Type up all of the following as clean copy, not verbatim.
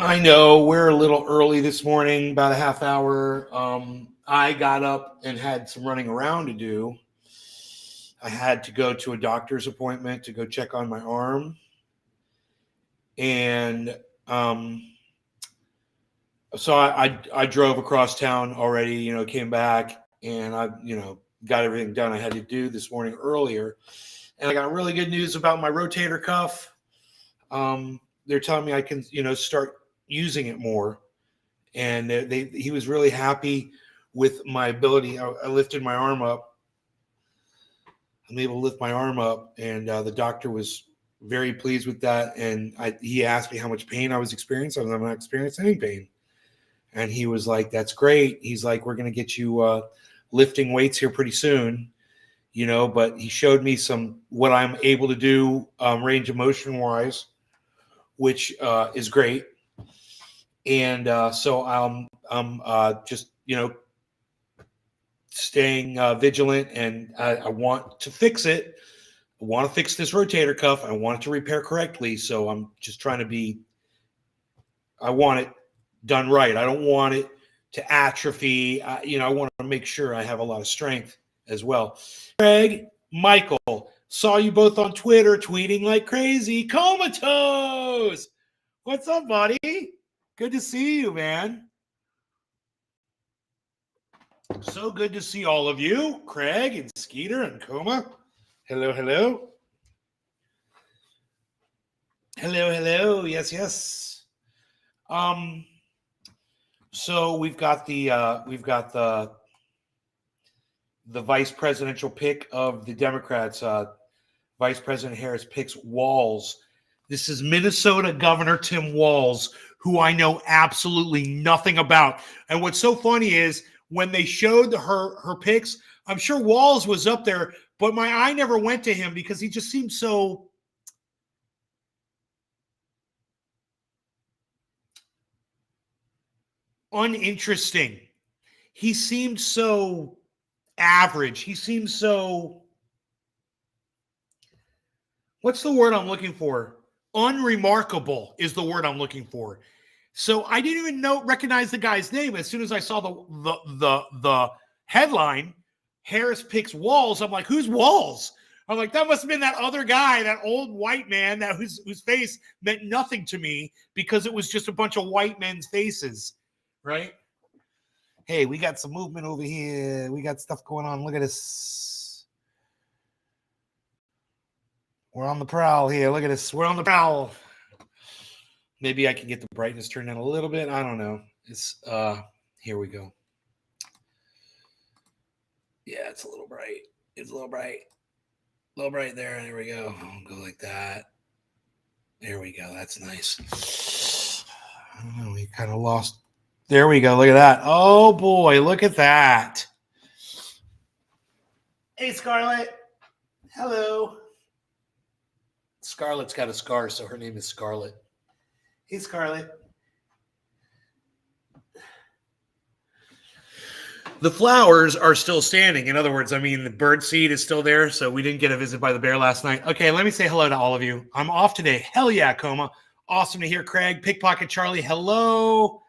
I know we're a little early this morning, about a half hour. I got up and had some running around to do. I had to go to a doctor's appointment to go check on my arm. And so I drove across town already, came back and I got everything done I had to do this morning earlier. And I got really good news about my rotator cuff. They're telling me I can, start using it more. And he was really happy with my ability. I lifted my arm up. I'm able to lift my arm up, and the doctor was very pleased with that. And he asked me how much pain I was experiencing. I'm not experiencing any pain. And he was like, "That's great." He's like, "We're going to get you lifting weights here pretty soon." But he showed me what I'm able to do range of motion wise, which is great. And so I'm just staying vigilant, and I want to fix it. I want to fix this rotator cuff. I want it to repair correctly. So I'm just trying to I want it done right. I don't want it to atrophy. I want to make sure I have a lot of strength as well. Craig, Michael, saw you both on Twitter tweeting like crazy. Comatose. What's up, buddy? Good to see you, man. So good to see all of you. Craig and Skeeter and Coma. Hello, hello. Hello, hello. Yes, yes. So we've got the vice presidential pick of the Democrats. Vice President Harris picks Walz. This is Minnesota Governor Tim Walz, who I know absolutely nothing about. And what's so funny is when they showed her picks, I'm sure Walz was up there, but my eye never went to him because he just seemed so uninteresting. He seemed so average. He seemed so, what's the word I'm looking for? Unremarkable is the word I'm looking for. So I didn't even recognize the guy's name. As soon as I saw the headline, Harris picks Walz. I'm like, who's Walz? I'm like, that must have been that other guy, that old white man whose face meant nothing to me because it was just a bunch of white men's faces, right? Hey, we got some movement over here. We got stuff going on. Look at this. We're on the prowl here. Look at this. We're on the prowl. Maybe I can get the brightness turned down a little bit. I don't know. It's here we go. Yeah, it's a little bright. It's a little bright. A little bright there. There we go. I'll go like that. There we go. That's nice. I don't know. We kind of lost. There we go. Look at that. Oh boy, look at that. Hey, Scarlett. Hello. Scarlett's got a scar, so her name is Scarlett. Hey, Scarlett. The flowers are still standing. In other words, the bird seed is still there, so we didn't get a visit by the bear last night. Okay, let me say hello to all of you. I'm off today. Hell yeah, Coma. Awesome to hear, Craig. Pickpocket Charlie, hello.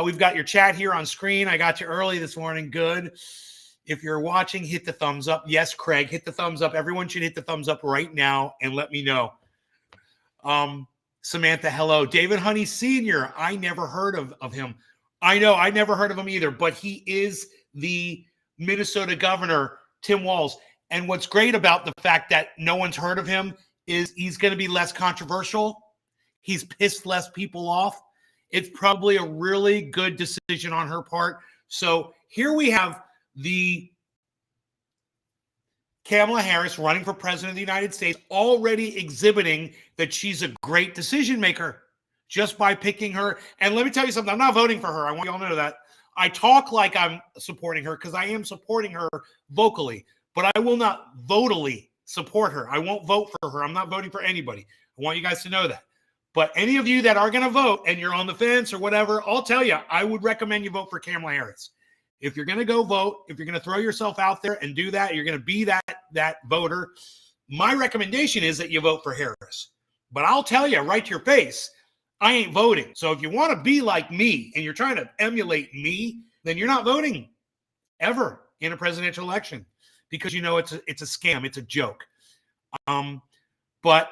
We've got your chat here on screen. I got you early this morning. Good. If you're watching, hit the thumbs up. Yes, Craig, hit the thumbs up. Everyone should hit the thumbs up right now and let me know. Samantha, hello. David Honey Sr., I never heard of him. I know, I never heard of him either, but he is the Minnesota governor, Tim Walz. And what's great about the fact that no one's heard of him is he's going to be less controversial. He's pissed less people off. It's probably a really good decision on her part. So here we have the Kamala Harris running for president of the United States, already exhibiting that she's a great decision maker just by picking her. And let me tell you something, I'm not voting for her. I want you all to know that. I talk like I'm supporting her because I am supporting her vocally, but I will not votally support her. I won't vote for her. I'm not voting for anybody. I want you guys to know that. But any of you that are going to vote and you're on the fence or whatever, I'll tell you, I would recommend you vote for Kamala Harris. If you're going to go vote, if you're going to throw yourself out there and do that, you're going to be that voter. My recommendation is that you vote for Harris. But I'll tell you right to your face, I ain't voting. So if you want to be like me and you're trying to emulate me, then you're not voting ever in a presidential election because it's a scam, it's a joke. But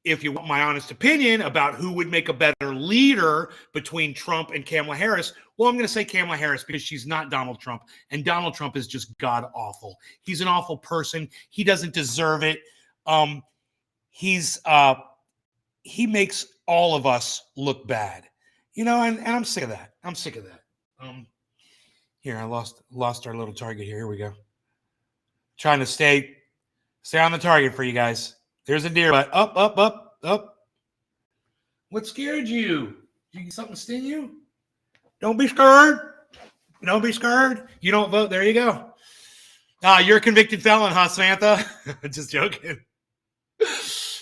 if you want my honest opinion about who would make a better leader between Trump and Kamala Harris, well, I'm going to say Kamala Harris because she's not Donald Trump, and Donald Trump is just god awful. He's an awful person. He doesn't deserve it. He makes all of us look bad, and I'm sick of that. I'm sick of that. Here, I lost our little target here. Here we go. Trying to stay on the target for you guys. There's a deer, but up. What scared you? Did you get something sting you? Don't be scared. Don't be scared. You don't vote. There you go. You're a convicted felon, huh, Samantha? Just joking.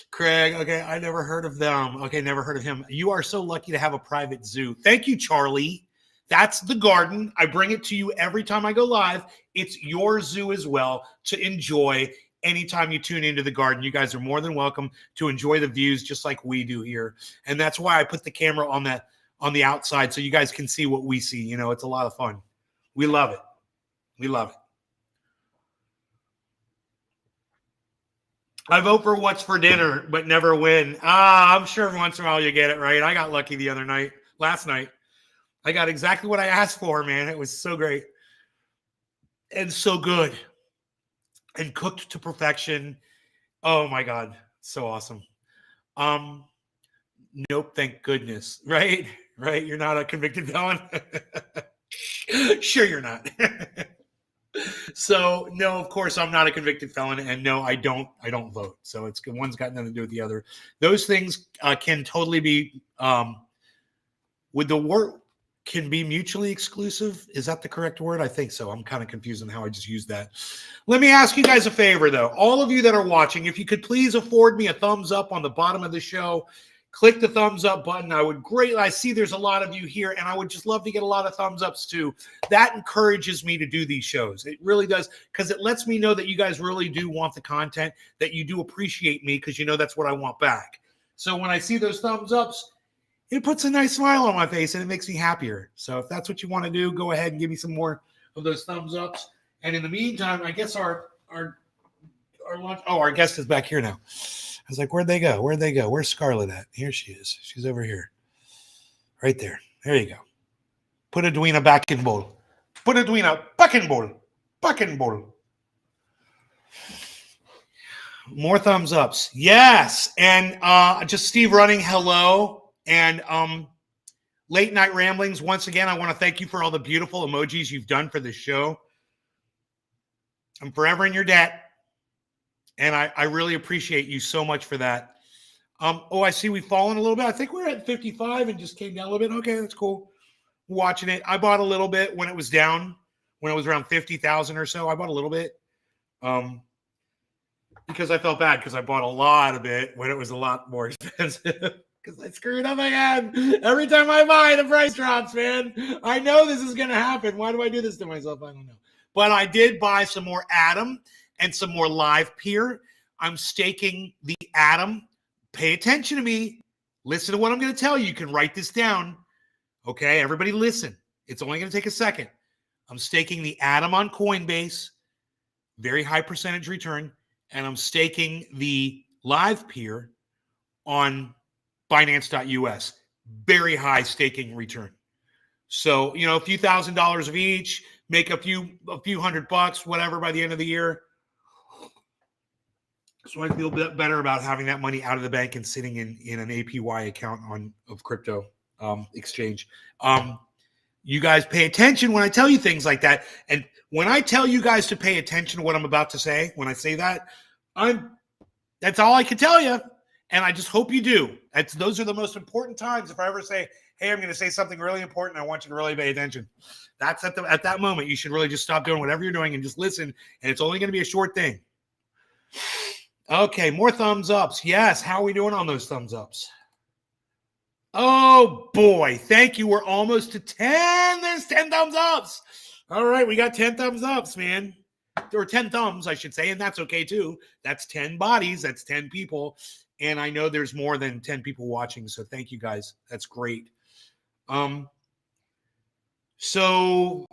Craig, okay, I never heard of them. Okay, never heard of him. You are so lucky to have a private zoo. Thank you, Charlie. That's the garden. I bring it to you every time I go live. It's your zoo as well to enjoy anytime you tune into the garden. You guys are more than welcome to enjoy the views just like we do here. And that's why I put the camera on the outside so you guys can see what we see. It's a lot of fun. We love it. We love it. I vote for what's for dinner, but never win. I'm sure once in a while you get it right. I got lucky last night. I got exactly what I asked for, man. It was so great and so good and cooked to perfection. Oh my God. So awesome. Nope. Thank goodness. Right. You're not a convicted felon. Sure. You're not. So no, of course I'm not a convicted felon, and no, I don't vote. So one's got nothing to do with the other. Those things can totally be can be mutually exclusive. Is that the correct word? I think so. I'm kind of confused on how I just used that. Let me ask you guys a favor though. All of you that are watching, if you could please afford me a thumbs up on the bottom of the show. Click the thumbs up button. I see there's a lot of you here, and I would just love to get a lot of thumbs ups too. That encourages me to do these shows. It really does, because it lets me know that you guys really do want the content, that you do appreciate me, because that's what I want back. So when I see those thumbs ups, it puts a nice smile on my face, and it makes me happier. So if that's what you want to do, go ahead and give me some more of those thumbs ups. And in the meantime, I guess our lunch. Oh, our guest is back here now. I was like, where'd they go? Where's Scarlett at? Here she is. She's over here. Right there. There you go. Put Edwina back in bowl. Put Edwina back in bowl. Back in bowl. More thumbs ups. Yes. And just Steve Running, hello. And Late Night Ramblings, once again, I want to thank you for all the beautiful emojis you've done for this show. I'm forever in your debt. And I really appreciate you so much for that. I see we've fallen a little bit. I think we're at 55 and just came down a little bit. Okay, that's cool. Watching it. I bought a little bit when it was down, when it was around 50,000 or so. I bought a little bit because I felt bad because I bought a lot of it when it was a lot more expensive because I screwed up again. Every time I buy, the price drops, man. I know this is going to happen. Why do I do this to myself? I don't know. But I did buy some more Atom and some more live peer. I'm staking the Atom. Pay attention to me. Listen to what I'm going to tell you. You can write this down. Okay, everybody listen. It's only going to take a second. I'm staking the Atom on Coinbase. Very high percentage return. And I'm staking the live peer on Binance.us. Very high staking return. So, a few $1,000s of each, make a few $100, whatever, by the end of the year. So I feel a bit better about having that money out of the bank and sitting in an APY account of crypto exchange. You guys pay attention when I tell you things like that. And when I tell you guys to pay attention to what I'm about to say, when I say that, that's all I can tell you. And I just hope you do. Those are the most important times. If I ever say, hey, I'm going to say something really important, I want you to really pay attention. That's at that moment. You should really just stop doing whatever you're doing and just listen. And it's only going to be a short thing. Okay, more thumbs ups. Yes, how are we doing on those thumbs ups? Oh, boy. Thank you. We're almost to 10. There's 10 thumbs ups. All right, we got 10 thumbs ups, man. Or 10 thumbs, I should say, and that's okay, too. That's 10 bodies. That's 10 people. And I know there's more than 10 people watching, so thank you guys. That's great. So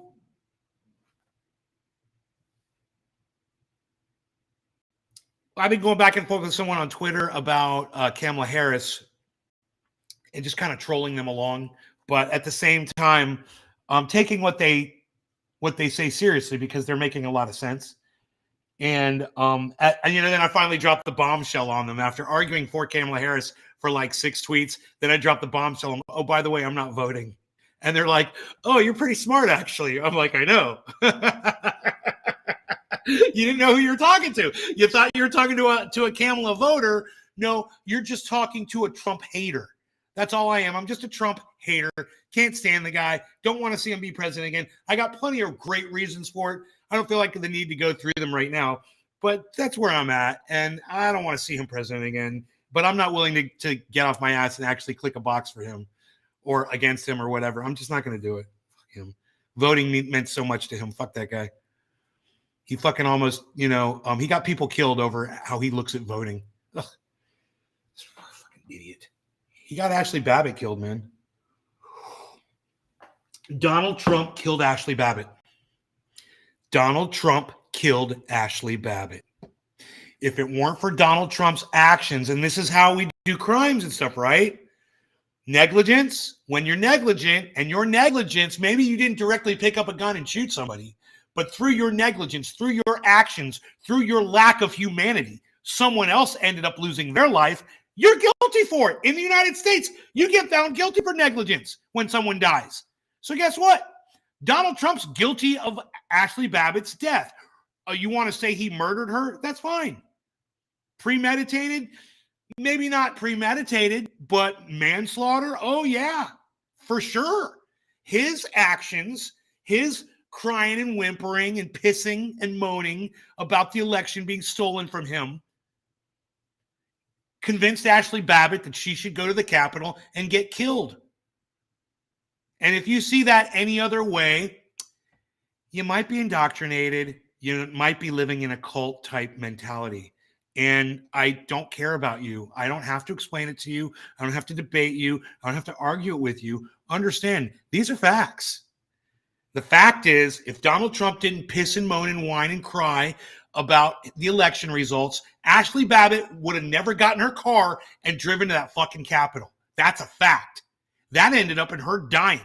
I've been going back and forth with someone on Twitter about Kamala Harris and just kind of trolling them along, but at the same time, taking what they say seriously because they're making a lot of sense. And then I finally dropped the bombshell on them after arguing for Kamala Harris for like 6 tweets. Then I dropped the bombshell. On, oh, by the way, I'm not voting. And they're like, "Oh, you're pretty smart, actually." I'm like, "I know." You didn't know who you were talking to. You thought you were talking to a Kamala voter. No, you're just talking to a Trump hater. That's all I am. I'm just a Trump hater. Can't stand the guy. Don't want to see him be president again. I got plenty of great reasons for it. I don't feel like the need to go through them right now, but that's where I'm at. And I don't want to see him president again, but I'm not willing to get off my ass and actually click a box for him or against him or whatever. I'm just not going to do it. Fuck him. Voting meant so much to him. Fuck that guy. He fucking almost, he got people killed over how he looks at voting. Ugh. Fucking idiot. He got Ashley Babbitt killed, man. Donald Trump killed Ashley Babbitt. Donald Trump killed Ashley Babbitt. If it weren't for Donald Trump's actions, and this is how we do crimes and stuff, right? Negligence. When you're negligent, and your negligence, maybe you didn't directly pick up a gun and shoot somebody, but through your negligence, through your actions, through your lack of humanity, someone else ended up losing their life. You're guilty for it. In the United States, you get found guilty for negligence when someone dies. So guess what? Donald Trump's guilty of Ashley Babbitt's death. You want to say he murdered her? That's fine. Premeditated? Maybe not premeditated, but manslaughter? Oh, yeah, for sure. His actions, his crying and whimpering and pissing and moaning about the election being stolen from him, convinced Ashley Babbitt that she should go to the Capitol and get killed. And if you see that any other way, you might be indoctrinated. You might be living in a cult type mentality. And I don't care about you. I don't have to explain it to you. I don't have to debate you. I don't have to argue it with you. Understand, these are facts. The fact is, if Donald Trump didn't piss and moan and whine and cry about the election results, Ashley Babbitt would have never gotten her car and driven to that fucking Capitol. That's a fact. That ended up in her dying.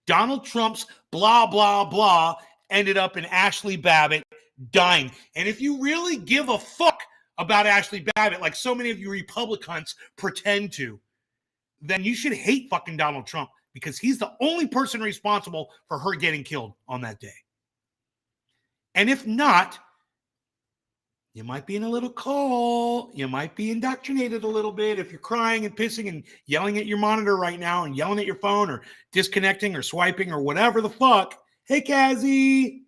Donald Trump's blah, blah, blah ended up in Ashley Babbitt dying. And if you really give a fuck about Ashley Babbitt, like so many of you Republicans pretend to, then you should hate fucking Donald Trump because he's the only person responsible for her getting killed on that day. And if not, you might be in a little cult. You might be indoctrinated a little bit if you're crying and pissing and yelling at your monitor right now and yelling at your phone or disconnecting or swiping or whatever the fuck. Hey, Kazzy.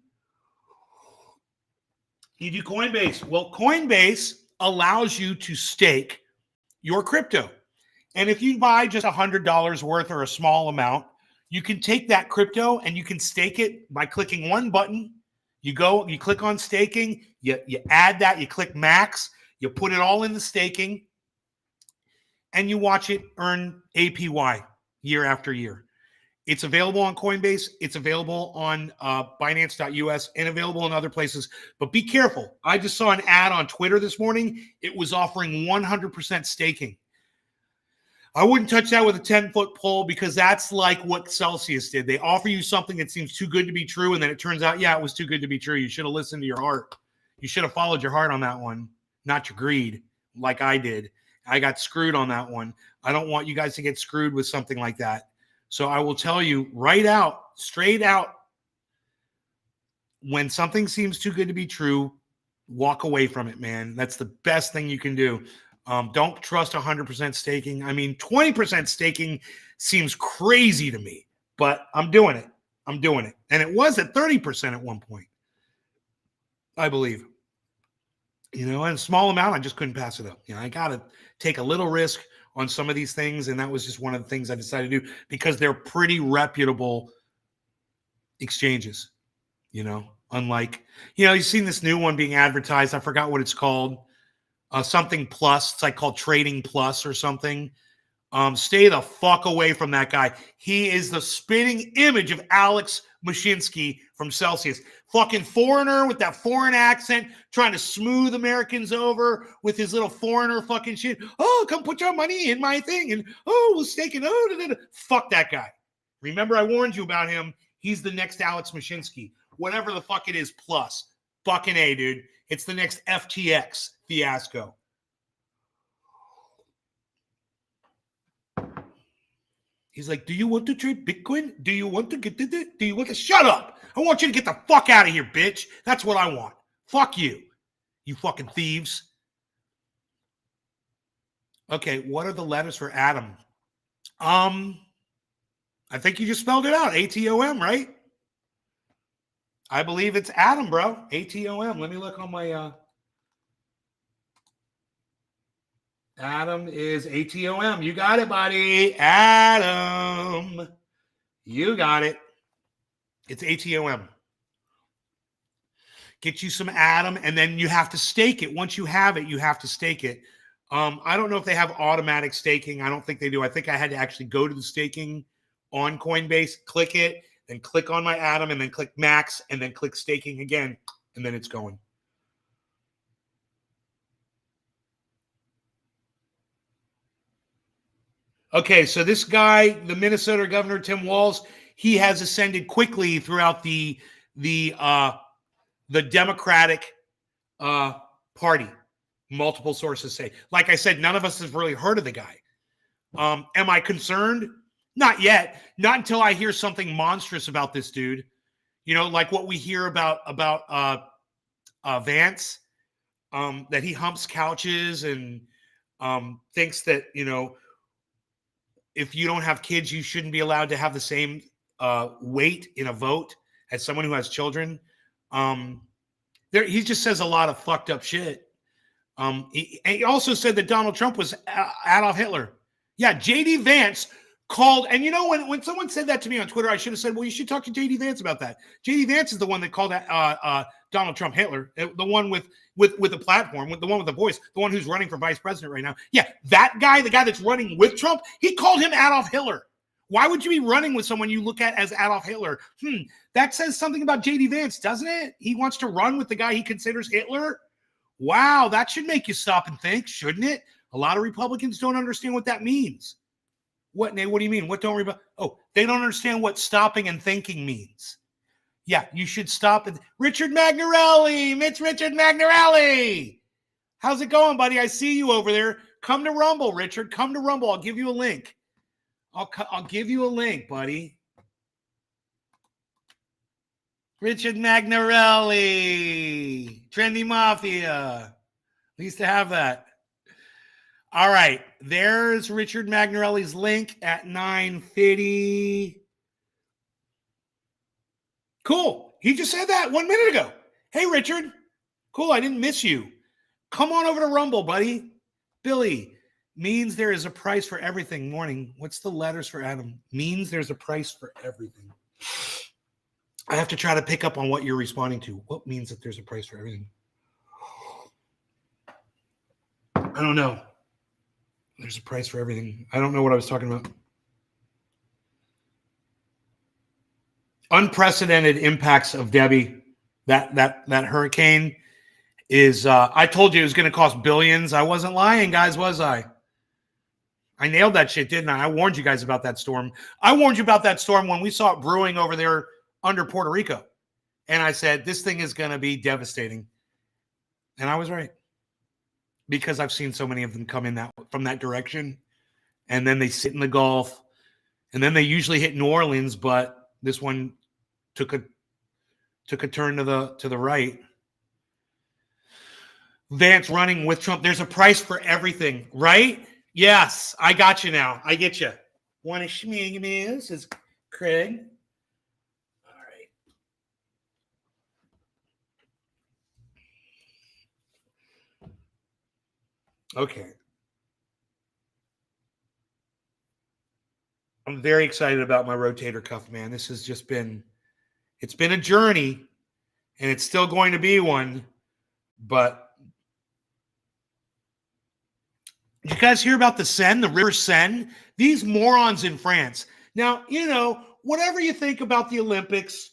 You do Coinbase. Well, Coinbase allows you to stake your crypto. And if you buy just $100 worth or a small amount, you can take that crypto and you can stake it by clicking one button. You go, you click on staking, you add that, you click max, you put it all in the staking, and you watch it earn APY year after year. It's available on Coinbase. It's available on Binance.us and available in other places. But be careful. I just saw an ad on Twitter this morning. It was offering 100% staking. I wouldn't touch that with a 10-foot pole because that's like what Celsius did. They offer you something that seems too good to be true, and then it turns out, yeah, it was too good to be true. You should have listened to your heart. You should have followed your heart on that one, not your greed, like I did. I got screwed on that one. I don't want you guys to get screwed with something like that. So I will tell you right out, straight out, when something seems too good to be true, walk away from it, man. That's the best thing you can do. Don't trust 100% staking. I mean, 20% staking seems crazy to me, but I'm doing it. I'm doing it. And it was at 30% at one point, I believe. And a small amount, I just couldn't pass it up. I got to take a little risk on some of these things, and that was just one of the things I decided to do because they're pretty reputable exchanges, unlike, you've seen this new one being advertised. I forgot what it's called. something plus. It's like called Trading Plus or something. Stay the fuck away from that guy. He is the spitting image of Alex Mashinsky from Celsius. Fucking foreigner with that foreign accent, trying to smooth Americans over with his little foreigner fucking shit. Oh, come put your money in my thing. And, oh, we'll stake it. Oh, da, da, da. Fuck that guy. Remember, I warned you about him. He's the next Alex Mashinsky. Whatever the fuck it is, plus. Fucking A, dude. It's the next FTX fiasco. He's like, do you want to trade Bitcoin? Do you want to get it? Do you want to shut up? I want you to get the fuck out of here, bitch. That's what I want. Fuck you, you fucking thieves. Okay, what are the letters for Adam? I think you just spelled it out. ATOM, right? I believe it's Adam, bro. ATOM. Let me look on my Adam is ATOM. You got it, buddy. Adam. You got it. It's ATOM. Get you some Adam, and then you have to stake it. Once you have it, you have to stake it. I don't know if they have automatic staking. I don't think they do. I think I had to actually go to the staking on Coinbase, click it, then click on my Adam, and then click max, and then click staking again, and then it's going. Okay, so this guy, the Minnesota governor, Tim Walz, he has ascended quickly throughout the Democratic Party. Multiple sources say. Like I said, none of us have really heard of the guy. Am I concerned? Not yet. Not until I hear something monstrous about this dude. You know, like what we hear about Vance, that he humps couches and thinks that, you know, if you don't have kids, you shouldn't be allowed to have the same weight in a vote as someone who has children. He just says a lot of fucked up shit. He also said that Donald Trump was Adolf Hitler. Yeah, J.D. Vance called, and you know, when someone said that to me on Twitter, I should have said, well, you should talk to J.D. Vance about that. J.D. Vance is the one that called Donald Trump Hitler, the one with a platform, the one with the voice, the one who's running for vice president right now. Yeah, that guy, the guy that's running with Trump, he called him Adolf Hitler. Why would you be running with someone you look at as Adolf Hitler? That says something about J.D. Vance, doesn't it? He wants to run with the guy he considers Hitler. Wow, that should make you stop and think, shouldn't it? A lot of Republicans don't understand what that means. What, Nate? What do you mean? What don't they don't understand what stopping and thinking means. Yeah, you should stop. Richard Magnarelli, Richard Magnarelli. How's it going, buddy? I see you over there. Come to Rumble, Richard. Come to Rumble. I'll give you a link. I'll give you a link, buddy. Richard Magnarelli, Trendy Mafia. We used to have that. All right, there's Richard Magnarelli's link at 9:50. Cool. He just said that 1 minute ago. Hey, Richard. Cool, I didn't miss you. Come on over to Rumble, buddy. Billy, means there is a price for everything. Morning. What's the letters for Adam? Means there's a price for everything. I have to try to pick up on what you're responding to. What means that there's a price for everything? I don't know. There's a price for everything. I don't know what I was talking about. Unprecedented impacts of Debbie. That hurricane is, I told you it was going to cost billions. I wasn't lying, guys, was I? I nailed that shit, didn't I? I warned you guys about that storm. I warned you about that storm when we saw it brewing over there under Puerto Rico. And I said, this thing is going to be devastating. And I was right. Because I've seen so many of them come in from that direction. And then they sit in the Gulf. And then they usually hit New Orleans, but this one took a turn to the right. Vance running with Trump. There's a price for everything, right? Yes, I got you now. I get you. Want to schmig me? This is Craig. All right. Okay. I'm very excited about my rotator cuff, man. This has just been, it's been a journey, and it's still going to be one, but Did you guys hear about the Seine, the River Seine? These morons in France. Now, whatever you think about the Olympics,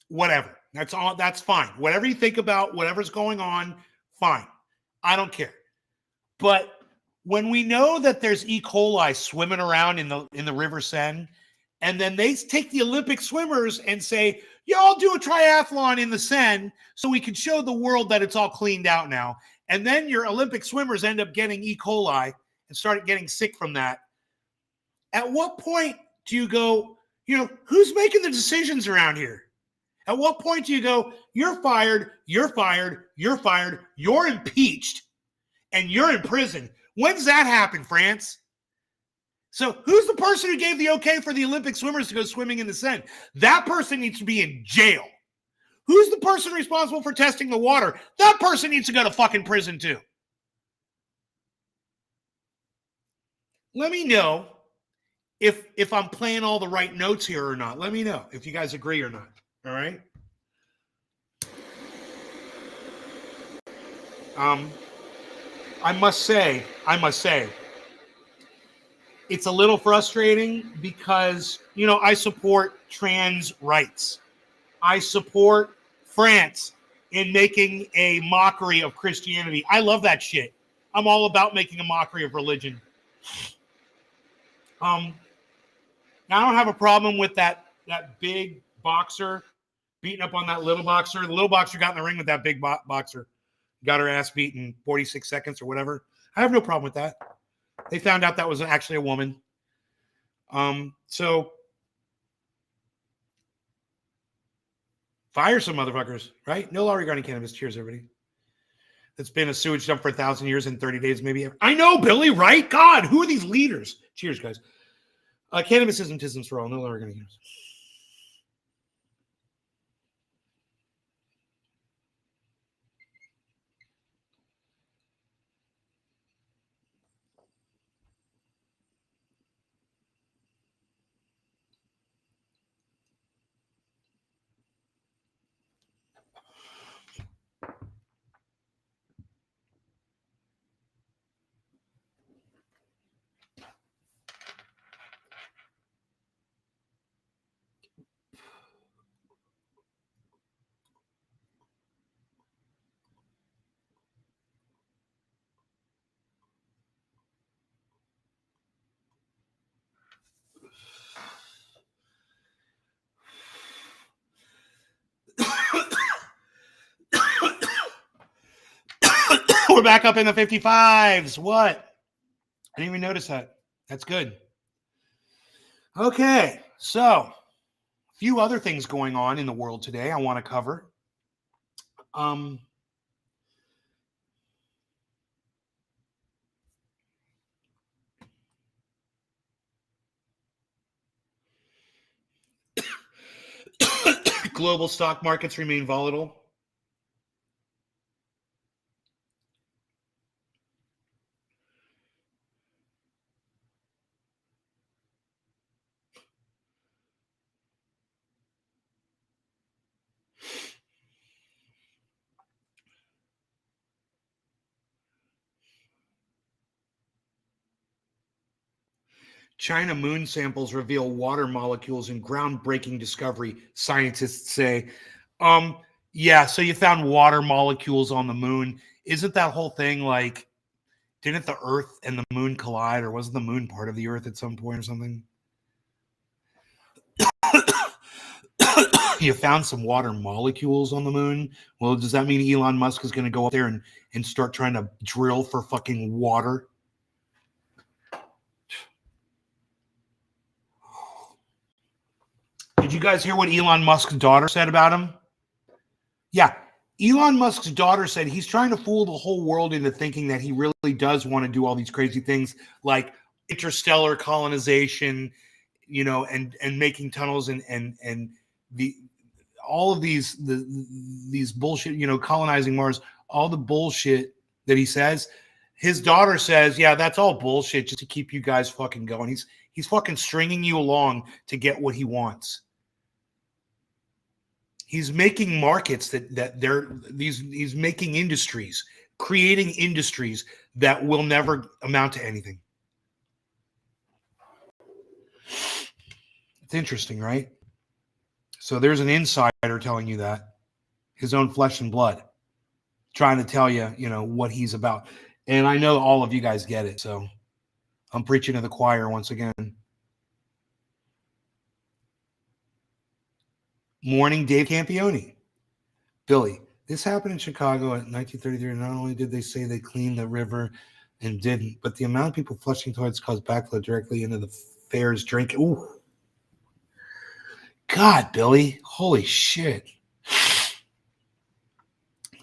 whatever. That's all. That's fine. Whatever you think about whatever's going on, fine. I don't care. But when we know that there's E. coli swimming around in the River Seine, and then they take the Olympic swimmers and say, y'all do a triathlon in the Seine so we can show the world that it's all cleaned out now. And then your Olympic swimmers end up getting E. coli and start getting sick from that. At what point do you go, who's making the decisions around here? At what point do you go, you're fired, you're fired, you're fired, you're impeached, and you're in prison? When does that happen, France? So who's the person who gave the okay for the Olympic swimmers to go swimming in the Seine? That person needs to be in jail. Who's the person responsible for testing the water? That person needs to go to fucking prison too. Let me know if I'm playing all the right notes here or not. Let me know if you guys agree or not. All right? I must say, it's a little frustrating because, I support trans rights. I support France in making a mockery of Christianity. I love that shit. I'm all about making a mockery of religion. Now, I don't have a problem with that big boxer beating up on that little boxer. The little boxer got in the ring with that big boxer. Got her ass beat in 46 seconds or whatever. I have no problem with that. They found out that was actually a woman. So fire some motherfuckers, right? No law regarding cannabis. Cheers, everybody. That's been a sewage dump for 1,000 years in 30 days, maybe. I know, Billy, right? God, who are these leaders? Cheers, guys. Cannabis isn't tisms for all. No law regarding cannabis. We're back up in the 55s. What? I didn't even notice that. That's good. Okay, so a few other things going on in the world today I want to cover. Global stock markets remain volatile. China moon samples reveal water molecules in groundbreaking discovery, scientists say. Yeah, so you found water molecules on the moon. Isn't that whole thing like, didn't the Earth and the moon collide, or wasn't the moon part of the Earth at some point or something? You found some water molecules on the moon. Well, does that mean Elon Musk is going to go up there and start trying to drill for fucking water? Did you guys hear what Elon Musk's daughter said about him? Yeah. Elon Musk's daughter said he's trying to fool the whole world into thinking that he really does want to do all these crazy things like interstellar colonization, and making tunnels and the all of these bullshit, colonizing Mars, all the bullshit that he says. His daughter says, yeah, that's all bullshit just to keep you guys fucking going. He's fucking stringing you along to get what he wants. He's making markets he's making industries, creating industries that will never amount to anything. It's interesting, right? So there's an insider telling you that, his own flesh and blood, trying to tell you, what he's about. And I know all of you guys get it, so I'm preaching to the choir once again. Morning, Dave Campione. Billy, this happened in Chicago in 1933. Not only did they say they cleaned the river and didn't, but the amount of people flushing toilets caused backflow directly into the fair's drink. Ooh. God, Billy. Holy shit.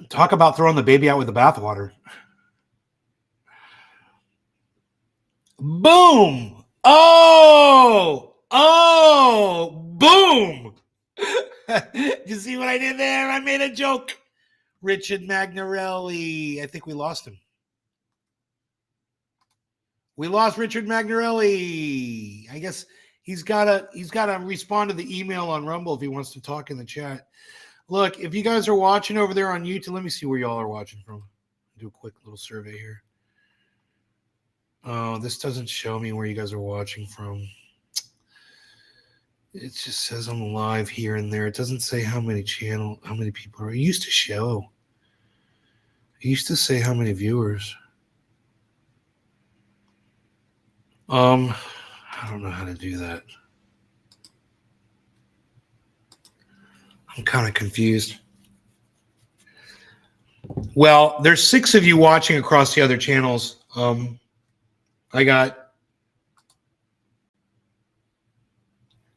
Talk about throwing the baby out with the bathwater. Boom. Oh, boom. You see what I did there? I made a joke. Richard Magnarelli. I think we lost him. We lost Richard Magnarelli. I guess he's gotta respond to the email on Rumble if he wants to talk in the chat. Look, if you guys are watching over there on YouTube, let me see where y'all are watching from. Do a quick little survey here. Oh, this doesn't show me where you guys are watching from. It just says I'm live here and there. It doesn't say how many people are. It used to show. It used to say how many viewers. I don't know how to do that. I'm kind of confused. Well, there's 6 of you watching across the other channels. I got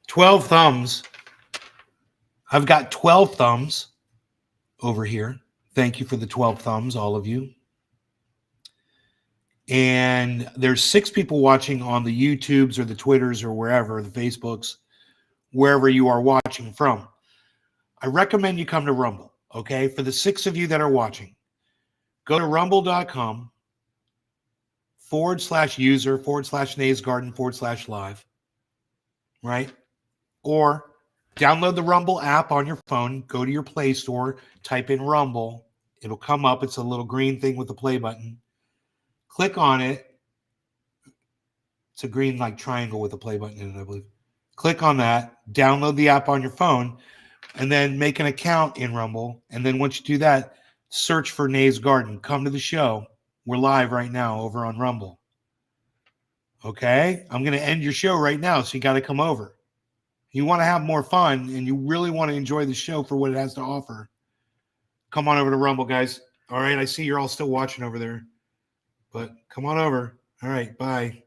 12 thumbs. I've got 12 thumbs over here. Thank you for the 12 thumbs, all of you. And there's 6 people watching on the YouTubes or the Twitters or wherever, the Facebooks, wherever you are watching from. I recommend you come to Rumble, okay? For the 6 of you that are watching, go to rumble.com/user/naysgarden/live, right? Or download the Rumble app on your phone, go to your Play Store, type in Rumble. It'll come up. It's a little green thing with the play button. Click on it. It's a green like triangle with a play button in it, I believe. Click on that. Download the app on your phone, and then make an account in Rumble. And then once you do that, search for Nay's Garden. Come to the show. We're live right now over on Rumble. Okay? I'm going to end your show right now, so you got to come over. You want to have more fun, and you really want to enjoy the show for what it has to offer, come on over to Rumble, guys. All right? I see you're all still watching over there, but come on over. All right, bye.